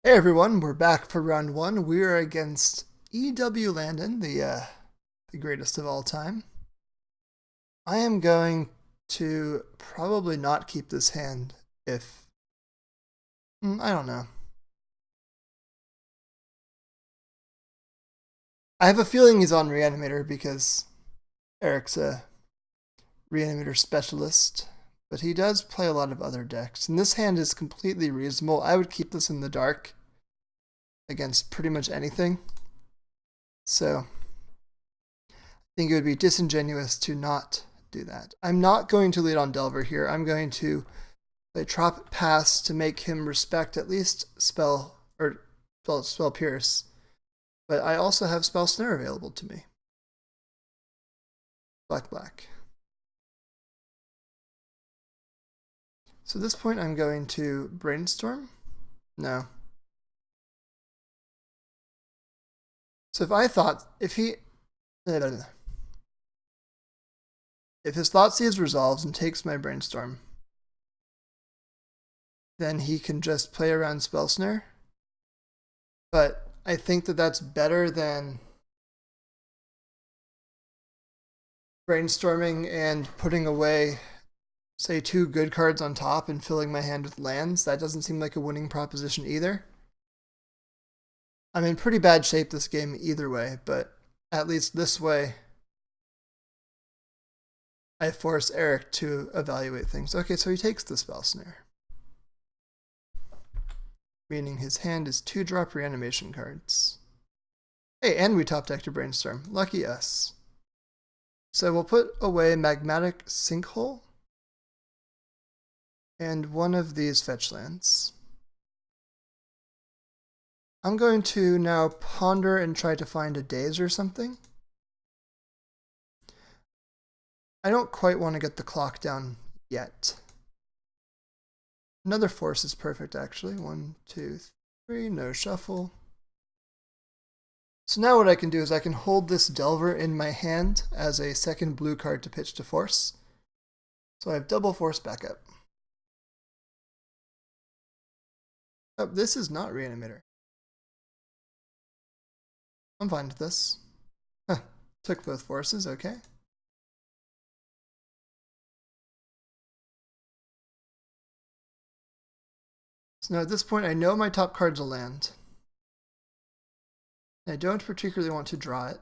Hey everyone, we're back for round one. We're against E.W. Landon, the greatest of all time. I am going to probably not keep this hand if I don't know. I have a feeling he's on Reanimator because Eric's a Reanimator specialist, but he does play a lot of other decks, and this hand is completely reasonable. I would keep this in the dark against pretty much anything. So think it would be disingenuous to not do that. I'm not going to lead on Delver here. I'm going to play Trop Pass to make him respect at least Spell Pierce. But I also have Spell Snare available to me. Black. So at this point I'm going to Brainstorm. No. So if his Thoughtseize resolves and takes my Brainstorm, then he can just play around Spell Snare. But I think that that's better than brainstorming and putting away, say, two good cards on top and filling my hand with lands. That doesn't seem like a winning proposition either. I'm in pretty bad shape this game either way, but at least this way I force Eric to evaluate things. Okay, so he takes the Spell Snare, meaning his hand is 2-drop reanimation cards. Hey, and we top decked a Brainstorm. Lucky us. So we'll put away Magmatic Sinkhole and one of these fetch lands. I'm going to now ponder and try to find a Daze or something. I don't quite want to get the clock down yet. Another Force is perfect, actually. 1, 2, 3, no shuffle. So now what I can do is I can hold this Delver in my hand as a second blue card to pitch to Force. So I have double Force backup. Oh, this is not Reanimator. I'm fine with this. Huh. Took both Forces, okay. So now at this point I know my top card's a land. I don't particularly want to draw it.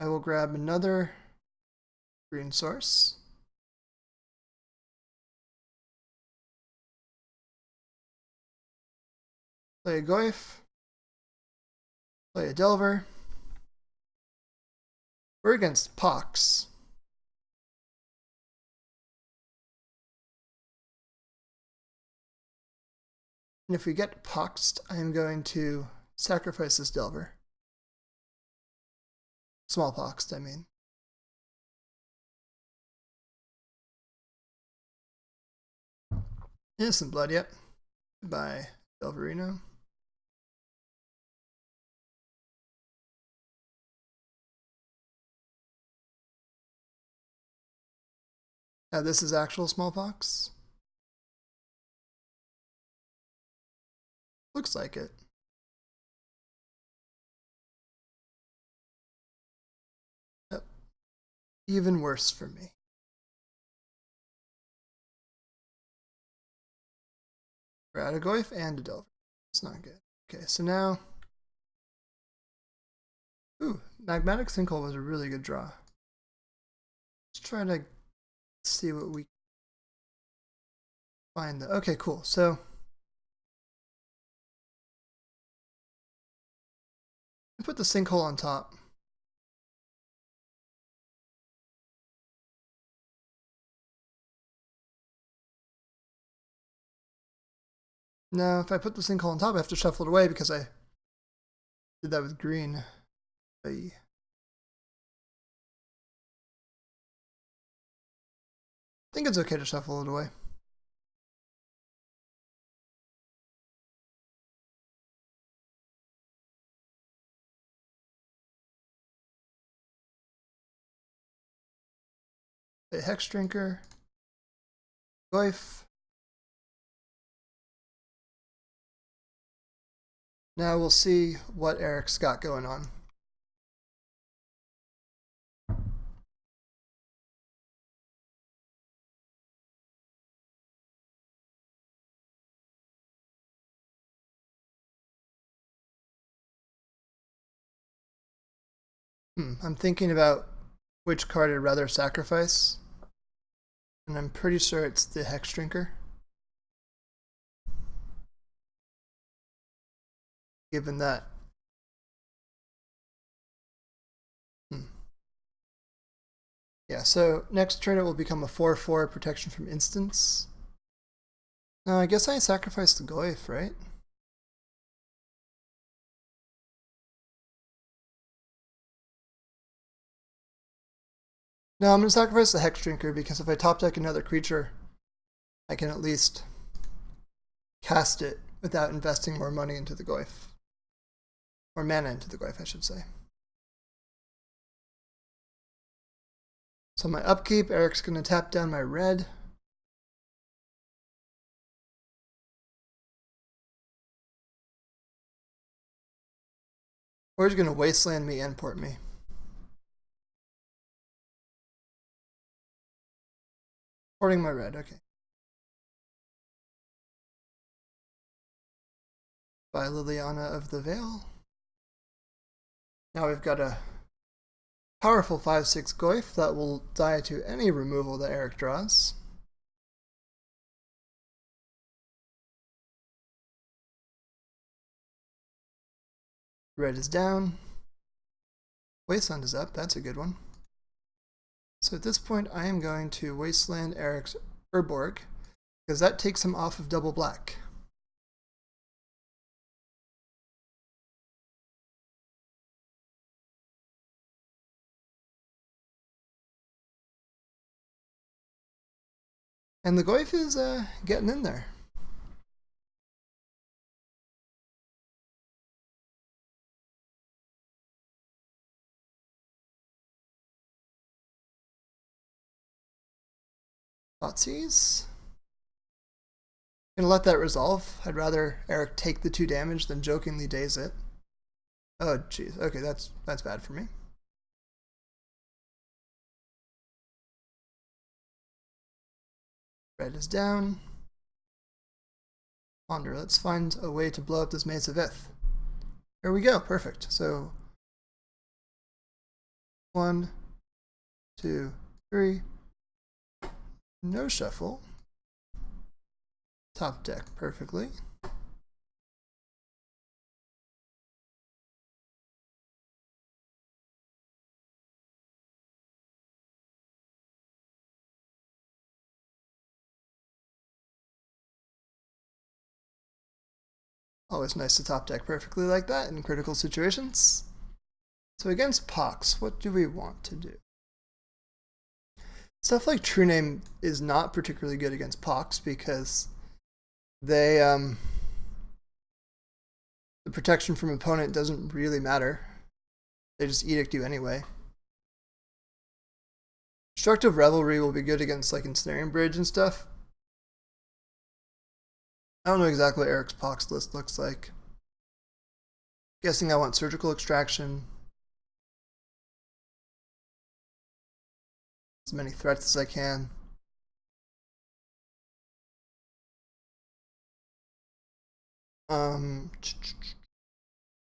I will grab another green source. Play a Goyf. Play a Delver. We're against Pox. And if we get Poxed, I'm going to sacrifice this Delver. Smallpoxed, I mean. Innocent blood, yep. Goodbye, Delverino. Now this is actual smallpox. Looks like it. Yep. Even worse for me. We're out of Goyf and a Delver. It's not good. Okay, so now... Ooh, Magmatic Sinkhole was a really good draw. Let's try to see what we find. Okay, cool. So... put the Sinkhole on top. Now, if I put the Sinkhole on top, I have to shuffle it away because I did that with green. I think it's okay to shuffle it away. A Hexdrinker, Goyf, Now we'll see what Eric's got going on. I'm thinking about which card I'd rather sacrifice, and I'm pretty sure it's the Hexdrinker. Given that. Yeah, so next turn it will become a 4/4 protection from instants. Now I guess I sacrificed the Goyf, right? No, I'm going to sacrifice the Hexdrinker because if I top deck another creature, I can at least cast it without investing more money into the Goyf. Or mana into the Goyf, I should say. So my upkeep, Eric's going to tap down my red. Or he's going to Wasteland me and port me. Porting my red, okay. By Liliana of the Veil. Now we've got a powerful 5/6 Goyf that will die to any removal that Eric draws. Red is down. Wasteland is up, that's a good one. So at this point I am going to Wasteland Eric's Urborg, because that takes him off of double black. And the Goyf is getting in there. Thoughtseize. Gonna let that resolve. I'd rather Eric take the 2 damage than jokingly daze it. Oh jeez, okay, that's bad for me. Red is down. Ponder, let's find a way to blow up this Maze of Ith. Here we go, perfect. So 1, 2, 3. No shuffle. Top deck perfectly. Always nice to top deck perfectly like that in critical situations. So against Pox, what do we want to do? Stuff like True-Name is not particularly good against Pox because they the protection from opponent doesn't really matter. They just edict you anyway. Destructive Revelry will be good against like Ensnaring Bridge and stuff. I don't know exactly what Eric's Pox list looks like. Guessing I want Surgical Extraction. As many threats as I can.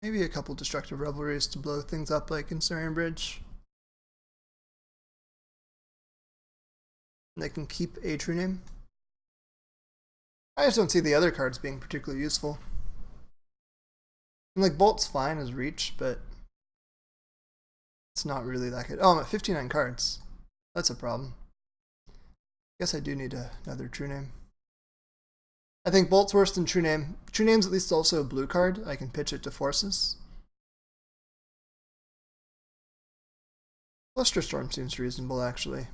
Maybe a couple Destructive Revelries to blow things up like Ensnaring Bridge. And they can keep a True-Name. I just don't see the other cards being particularly useful. And like Bolt's fine as reach, but it's not really that good. Oh, I'm at 59 cards. That's a problem. Guess I do need another True-Name. I think Bolt's worse than True-Name. True-Name's at least also a blue card. I can pitch it to forces. Flusterstorm seems reasonable, actually.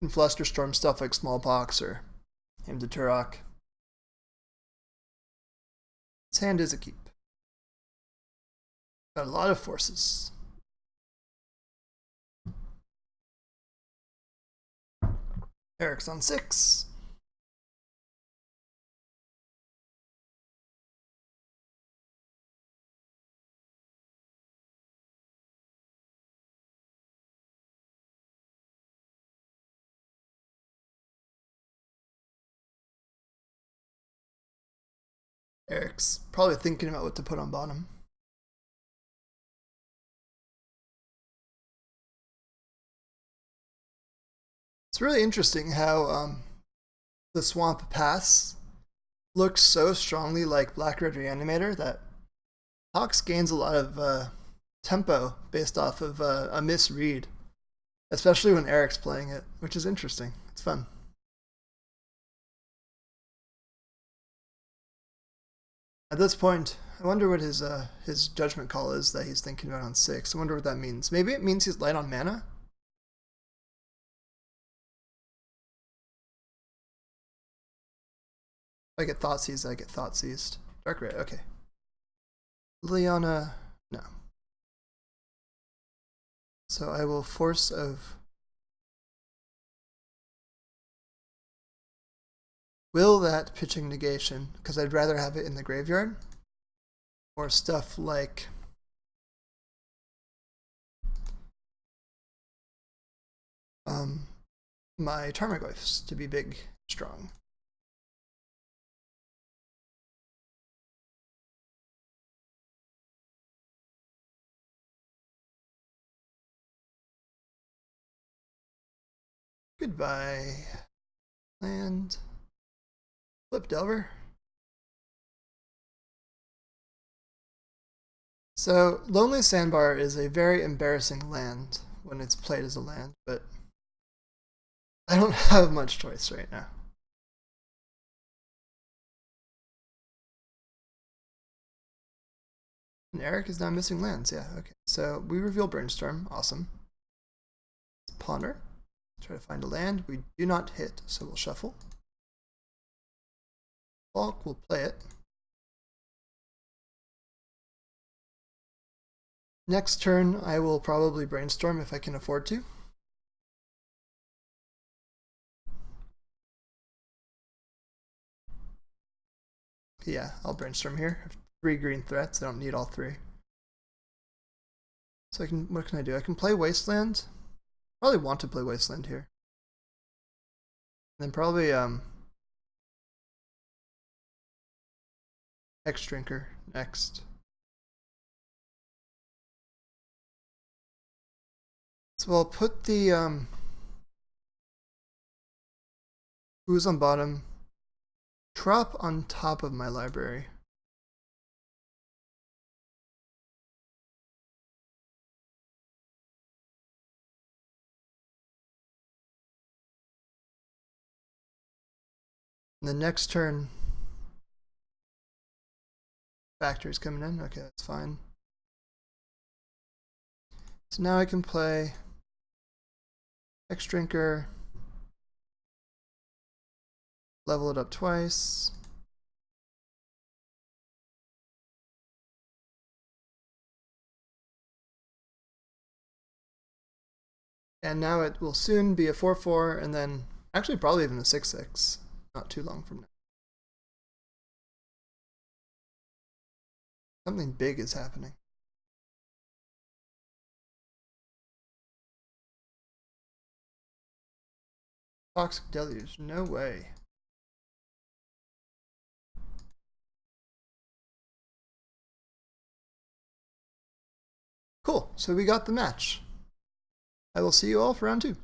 And Flusterstorm stuff like Smallpox or Hymn to Turok. His hand is a keep. Got a lot of forces. Eric's on 6. Eric's probably thinking about what to put on bottom. It's really interesting how the Swamp Pass looks so strongly like Black-Red Reanimator that Hox gains a lot of tempo based off of a misread, especially when Eric's playing it, which is interesting. It's fun. At this point, I wonder what his judgment call is that he's thinking about on 6. I wonder what that means. Maybe it means he's light on mana? I get Thoughtseized, I get Thoughtseized. Dark Red, okay. Liliana, no. So I will Force of... Will that pitching negation, because I'd rather have it in the graveyard, or stuff like my Tarmogoyfs to be big, strong. Goodbye, land. Flip Delver. So, Lonely Sandbar is a very embarrassing land when it's played as a land, but I don't have much choice right now. And Eric is now missing lands, yeah, okay. So we reveal Brainstorm, awesome. Let's ponder, try to find a land. We do not hit, so we'll shuffle. Bulk will play it. Next turn, I will probably Brainstorm if I can afford to. Yeah, I'll Brainstorm here. I have 3 green threats, I don't need all 3. So what can I do? I can play Wasteland. Probably want to play Wasteland here. And then probably Hexdrinker next. So I'll put the Ooze on bottom, Trop on top of my library. And the next turn, Factory's coming in. Okay, that's fine. So now I can play Hexdrinker, level it up twice. And now it will soon be a 4/4 and then actually probably even a 6/6. Not too long from now. Something big is happening. Toxic Deluge, no way. Cool, so we got the match. I will see you all for round 2.